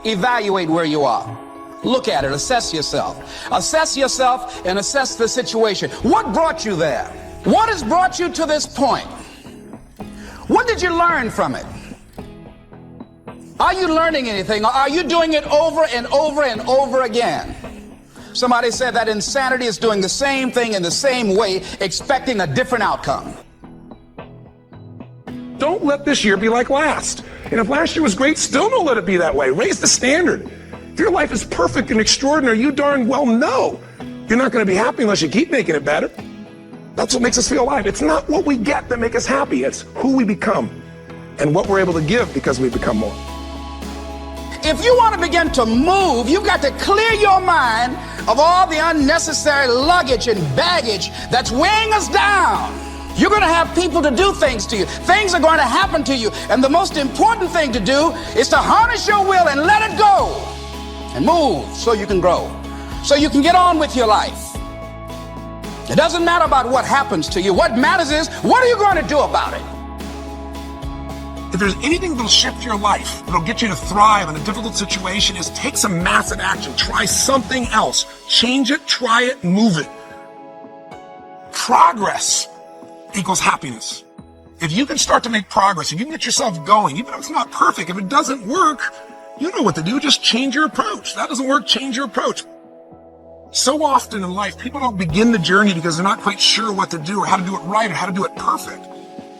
evaluate where you are. Look at it, assess yourself. Assess yourself and assess the situation. What brought you there? What has brought you to this point? What did you learn from it? Are you learning anything, or are you doing it over and over and over again? Somebody said that insanity is doing the same thing in the same way, expecting a different outcome. Don't let this year be like last. And if last year was great, still don't let it be that way. Raise the standard. If your life is perfect and extraordinary, you darn well know you're not going to be happy unless you keep making it better. That's what makes us feel alive. It's not what we get that makes us happy. It's who we become and what we're able to give because we become more. If you want to begin to move, you've got to clear your mind of all the unnecessary luggage and baggage that's weighing us down. You're going to have people to do things to you. Things are going to happen to you. And the most important thing to do is to harness your will and let it go and move so you can grow, so you can get on with your life. It doesn't matter about what happens to you. What matters is, what are you going to do about it? If there's anything that'll shift your life, that'll get you to thrive in a difficult situation, is take some massive action. Try something else. Change it, try it, move it. Progress equals happiness. If you can start to make progress, if you can get yourself going, even if it's not perfect, if it doesn't work, you know what to do. Just change your approach. That doesn't work, change your approach. So often in life, people don't begin the journey because they're not quite sure what to do or how to do it right or how to do it perfect.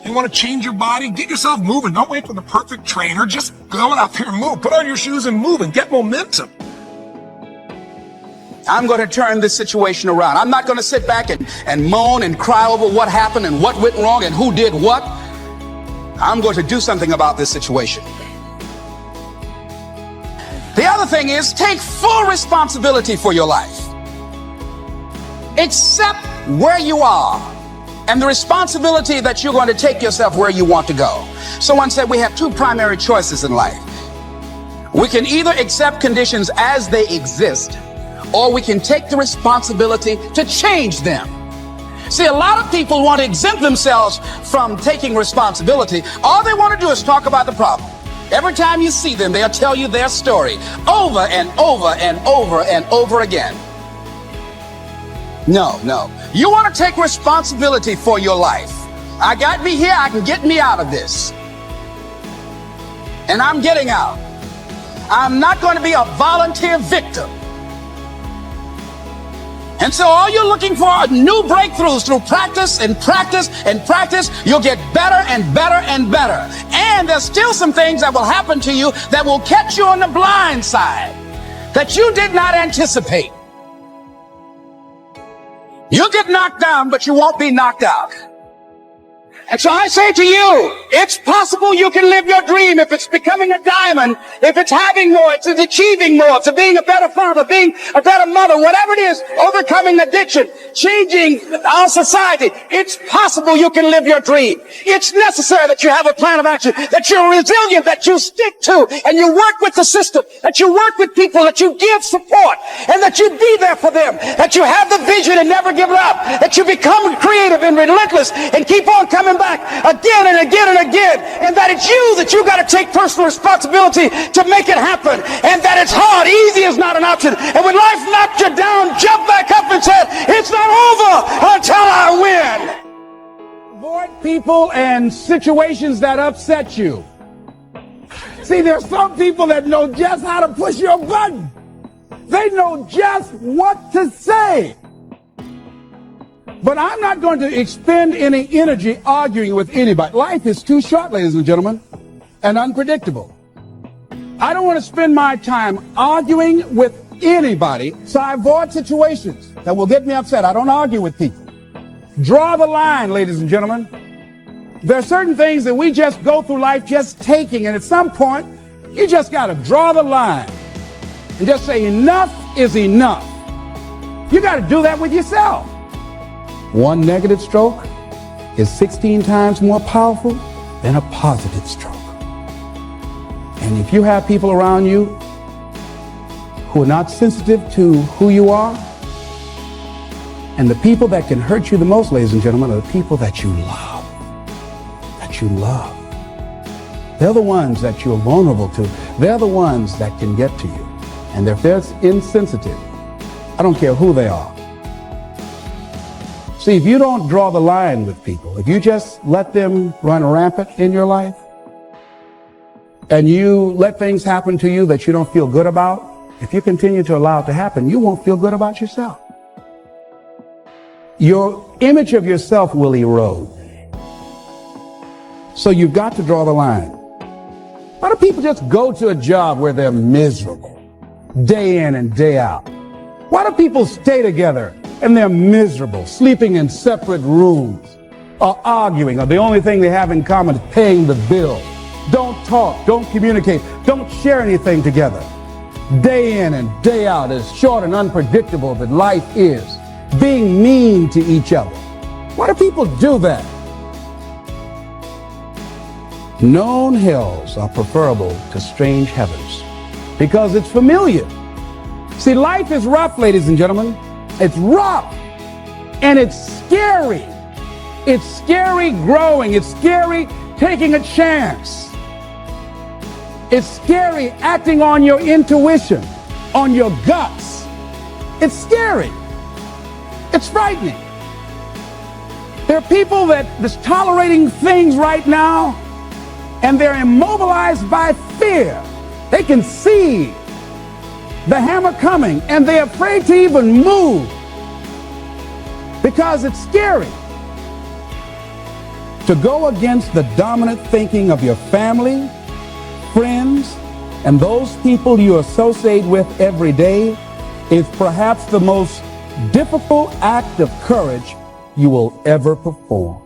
You want to change your body? Get yourself moving. Don't wait for the perfect trainer. Just go out there and move. Put on your shoes and move and get momentum. I'm going to turn this situation around. I'm not going to sit back and moan and cry over what happened and what went wrong and who did what. I'm going to do something about this situation. The other thing is, take full responsibility for your life. Accept where you are and the responsibility that you're going to take yourself where you want to go. Someone said we have two primary choices in life. We can either accept conditions as they exist, or we can take the responsibility to change them. See, a lot of people want to exempt themselves from taking responsibility. All they want to do is talk about the problem. Every time you see them, they'll tell you their story over and over and over and over again. No. You want to take responsibility for your life. I got me here, I can get me out of this. And I'm getting out. I'm not going to be a volunteer victim. And so all you're looking for are new breakthroughs through practice and practice and practice. You'll get better and better and better. And there's still some things that will happen to you that will catch you on the blind side that you did not anticipate. You'll get knocked down, but you won't be knocked out. And so I say to you, it's possible you can live your dream if it's becoming a diamond, if it's having more, it's achieving more, it's being a better father, being a better mother, whatever it is, overcoming addiction, changing our society. It's possible you can live your dream. It's necessary that you have a plan of action, that you're resilient, that you stick to, and you work with the system, that you work with people, that you give support, and that you be there for them, that you have the vision and never give it up, that you become creative and relentless and keep on coming back again and again and again, and that it's you got to take personal responsibility to make it happen, and that it's hard. Easy is not an option. And when life knocked you down, jump back up and said, it's not over until I win. Avoid people and situations that upset you. See, there's some people that know just how to push your button. They know just what to say. But I'm not going to expend any energy arguing with anybody. Life is too short, ladies and gentlemen, and unpredictable. I don't want to spend my time arguing with anybody, so I avoid situations that will get me upset. I don't argue with people. Draw the line, ladies and gentlemen. There are certain things that we just go through life just taking, and at some point, you just got to draw the line and just say enough is enough. You got to do that with yourself. One negative stroke is 16 times more powerful than a positive stroke. And if you have people around you who are not sensitive to who you are, and the people that can hurt you the most, ladies and gentlemen, are the people that you love. That you love. They're the ones that you're vulnerable to. They're the ones that can get to you. And if they're insensitive, I don't care who they are. See, if you don't draw the line with people, if you just let them run rampant in your life, and you let things happen to you that you don't feel good about, if you continue to allow it to happen, you won't feel good about yourself. Your image of yourself will erode. So you've got to draw the line. Why do people just go to a job where they're miserable, day in and day out? Why do people stay together and they're miserable, sleeping in separate rooms, or arguing, or the only thing they have in common is paying the bill? Don't talk, don't communicate, don't share anything together. Day in and day out, as short and unpredictable that life is, being mean to each other. Why do people do that? Known hells are preferable to strange heavens because it's familiar. See, life is rough, ladies and gentlemen. It's rough and it's scary. It's scary growing. It's scary taking a chance. It's scary acting on your intuition, on your guts. It's scary. It's frightening. There are people that's tolerating things right now, and they're immobilized by fear. They can see the hammer coming, and they're afraid to even move because it's scary. To go against the dominant thinking of your family, friends, and those people you associate with every day is perhaps the most difficult act of courage you will ever perform.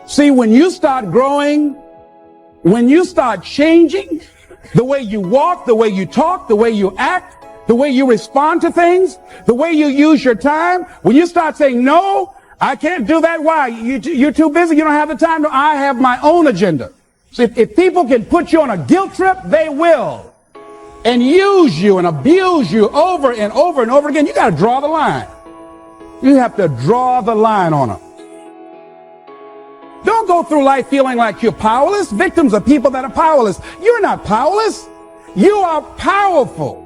See, when you start growing, when you start changing the way you walk, the way you talk, the way you act, the way you respond to things, the way you use your time, when you start saying, no, I can't do that. Why? You're too busy. You don't have the time. No, I have my own agenda. So if people can put you on a guilt trip, they will. And use you and abuse you over and over and over again. You got to draw the line. You have to draw the line on them. Don't go through life feeling like you're powerless. Victims are people that are powerless. You're not powerless. You are powerful.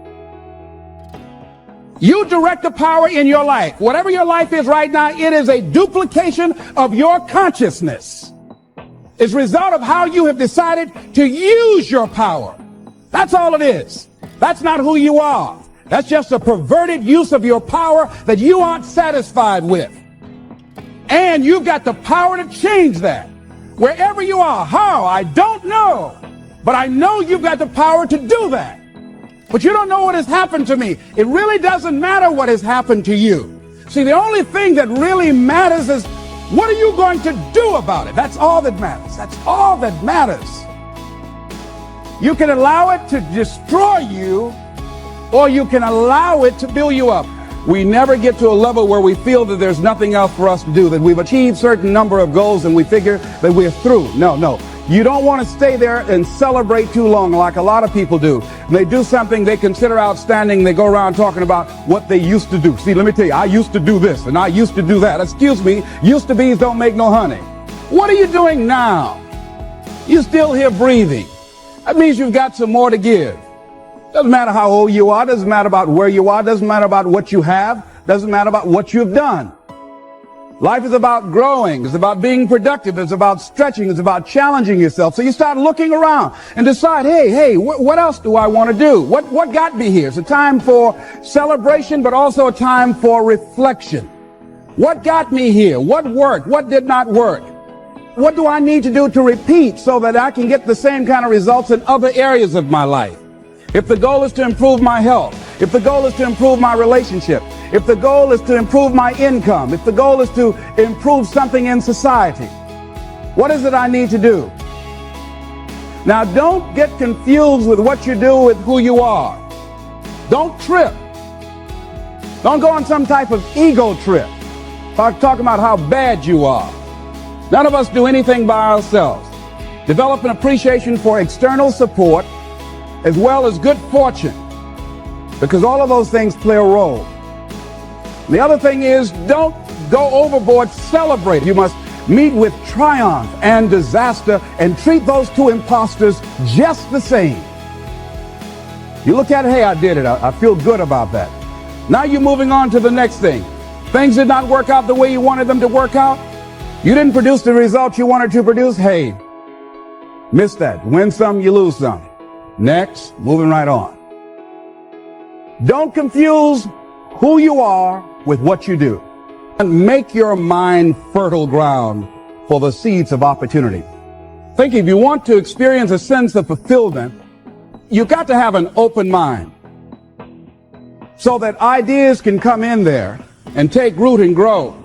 You direct the power in your life. Whatever your life is right now, it is a duplication of your consciousness. It's a result of how you have decided to use your power. That's all it is. That's not who you are. That's just a perverted use of your power that you aren't satisfied with. And you've got the power to change that. Wherever you are, how, I don't know. But I know you've got the power to do that. But you don't know what has happened to me. It really doesn't matter what has happened to you. See, the only thing that really matters is what are you going to do about it? That's all that matters. That's all that matters. You can allow it to destroy you, or you can allow it to build you up. We never get to a level where we feel that there's nothing else for us to do, that we've achieved certain number of goals and we figure that we're through. No. You don't want to stay there and celebrate too long like a lot of people do. When they do something they consider outstanding, they go around talking about what they used to do. See, let me tell you, I used to do this and I used to do that. Excuse me, used to be's don't make no honey. What are you doing now? You're still here breathing. That means you've got some more to give. Doesn't matter how old you are, doesn't matter about where you are, doesn't matter about what you have, doesn't matter about what you've done. Life is about growing, it's about being productive, it's about stretching, it's about challenging yourself. So you start looking around and decide, hey, what else do I want to do? What got me here? It's a time for celebration, but also a time for reflection. What got me here? What worked? What did not work? What do I need to do to repeat so that I can get the same kind of results in other areas of my life? If the goal is to improve my health, if the goal is to improve my relationship, if the goal is to improve my income, if the goal is to improve something in society, what is it I need to do? Now, don't get confused with what you do with who you are. Don't trip. Don't go on some type of ego trip. Talking about how bad you are. None of us do anything by ourselves. Develop an appreciation for external support as well as good fortune, because all of those things play a role. The other thing is, don't go overboard, celebrate. You must meet with triumph and disaster and treat those two imposters just the same. You look at it, hey, I did it. I feel good about that. Now you're moving on to the next thing. Things did not work out the way you wanted them to work out. You didn't produce the results you wanted to produce. Hey, miss that. Win some, you lose some. Next, moving right on. Don't confuse who you are with what you do. And make your mind fertile ground for the seeds of opportunity. Think if you want to experience a sense of fulfillment, you've got to have an open mind so that ideas can come in there and take root and grow.